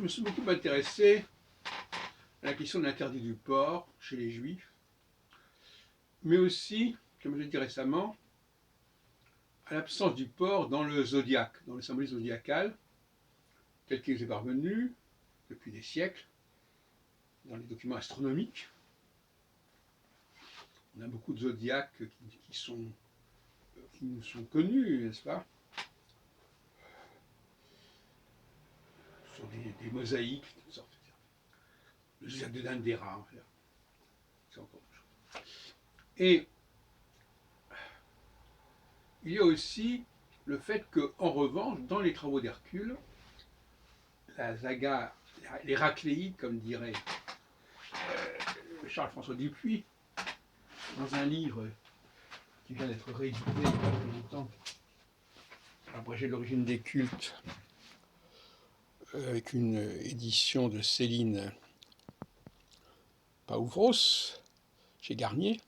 me suis beaucoup intéressé à la question de l'interdit du porc chez les juifs, mais aussi, comme je l'ai dit récemment, à l'absence du porc dans le zodiaque, dans le symbolisme zodiacal, tel qu'il est parvenu depuis des siècles, dans les documents astronomiques. On a beaucoup de zodiaques qui nous sont connus, n'est-ce pas, sur des mosaïques, de toutes sortes. Le zodiaque de Dendera, c'est encore autre chose. Et il y a aussi le fait qu'en revanche, dans les travaux d'Hercule, la saga, les racléides, comme dirait Charles-François Dupuis, dans un livre qui vient d'être réédité il y a pas longtemps, abrégé de l'origine des cultes, avec une édition de Céline Paouvros, chez Garnier.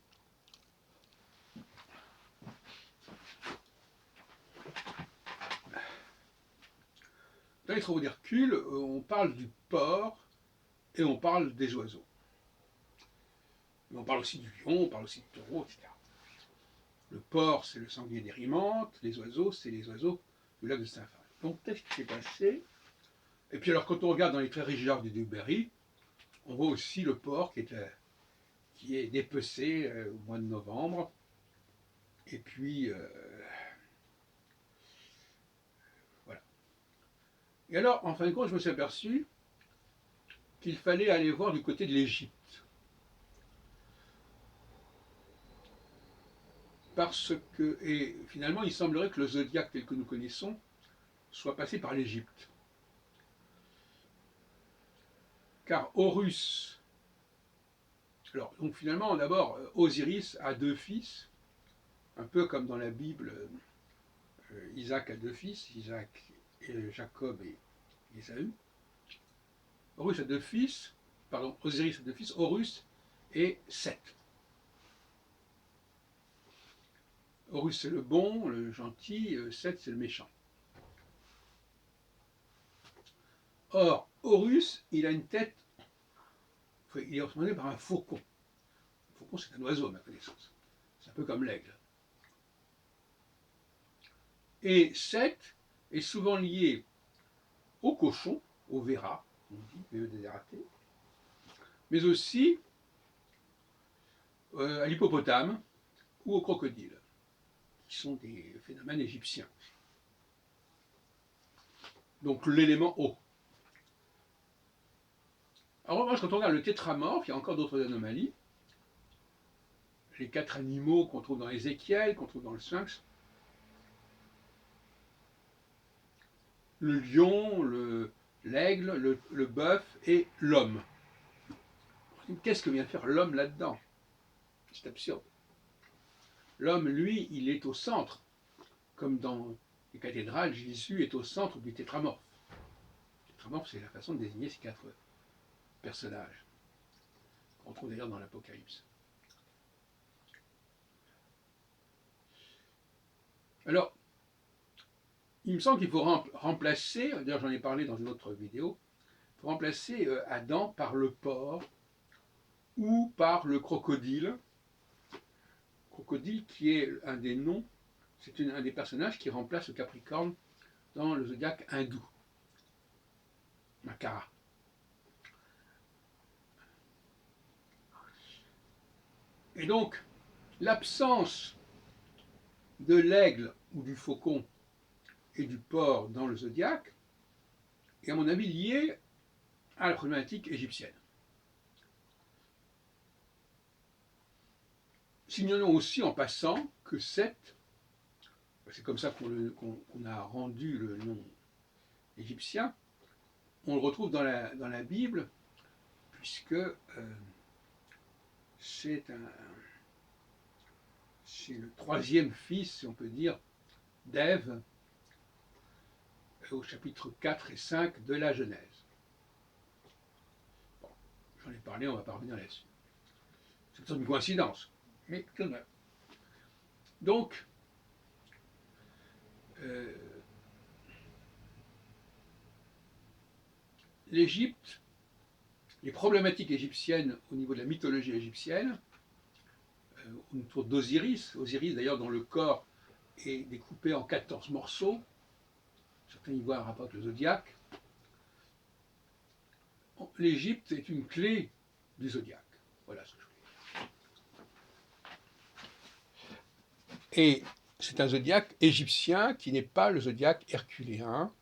Dans les travaux d'Hercule, on parle du porc et on parle des oiseaux. Mais on parle aussi du lion, on parle aussi du taureau, etc. Le porc, c'est le sanglier d'Érimante, les oiseaux, c'est les oiseaux du lac de Saint-Phal. Donc, qu'est-ce qui s'est passé? Et puis alors, quand on regarde dans les traits Richard de Duberry, on voit aussi le porc qui est dépecé au mois de novembre. Et puis, voilà. Et alors, en fin de compte, je me suis aperçu qu'il fallait aller voir du côté de l'Égypte. Parce que, et finalement, il semblerait que le zodiaque tel que nous connaissons soit passé par l'Égypte. Car Horus, alors donc finalement, d'abord, Osiris a deux fils, un peu comme dans la Bible, Isaac a deux fils, Jacob et Ésaü. Horus a deux fils, pardon, Osiris a deux fils, Horus et Seth. Horus c'est le bon, le gentil, Seth c'est le méchant. Or, Horus, il a une tête, il est représenté par un faucon. Le faucon c'est un oiseau à ma connaissance. C'est un peu comme l'aigle. Et Seth est souvent lié au cochon, au Véra, on dit, V-E-D-R-A-T, mais aussi à l'hippopotame ou au crocodile, qui sont des phénomènes égyptiens. Donc l'élément eau. En revanche, quand on regarde le tétramorphe, il y a encore d'autres anomalies. Les 4 animaux qu'on trouve dans Ézéchiel, qu'on trouve dans le Sphinx. Le lion, l'aigle, le bœuf et l'homme. Qu'est-ce que vient faire l'homme là-dedans? C'est absurde. L'homme, lui, il est au centre. Comme dans les cathédrales, Jésus est au centre du tétramorphe. Le tétramorphe, c'est la façon de désigner ces 4 personnages, qu'on trouve d'ailleurs dans l'Apocalypse. Alors, il me semble qu'il faut remplacer, d'ailleurs j'en ai parlé dans une autre vidéo, il faut remplacer Adam par le porc ou par le crocodile. Crocodile qui est un des noms, c'est un des personnages qui remplace le Capricorne dans le zodiaque hindou, Makara. Et donc, l'absence de l'aigle ou du faucon et du porc dans le zodiaque est à mon avis liée à la problématique égyptienne. Signalons aussi en passant que Seth, c'est comme ça qu'on a rendu le nom égyptien, on le retrouve dans la Bible, puisque c'est le troisième fils, si on peut dire, d'Ève, au chapitre 4 et 5 de la Genèse. Bon, j'en ai parlé, on ne va pas revenir là-dessus. C'est peut-être une coïncidence, mais tout de même. Donc, l'Égypte, les problématiques égyptiennes au niveau de la mythologie égyptienne, autour d'Osiris, Osiris d'ailleurs dont le corps est découpé en 14 morceaux, certains y voient un rapport avec le zodiaque. L'Égypte est une clé du zodiaque. Voilà ce que je voulais dire. Et c'est un zodiaque égyptien qui n'est pas le zodiaque herculéen,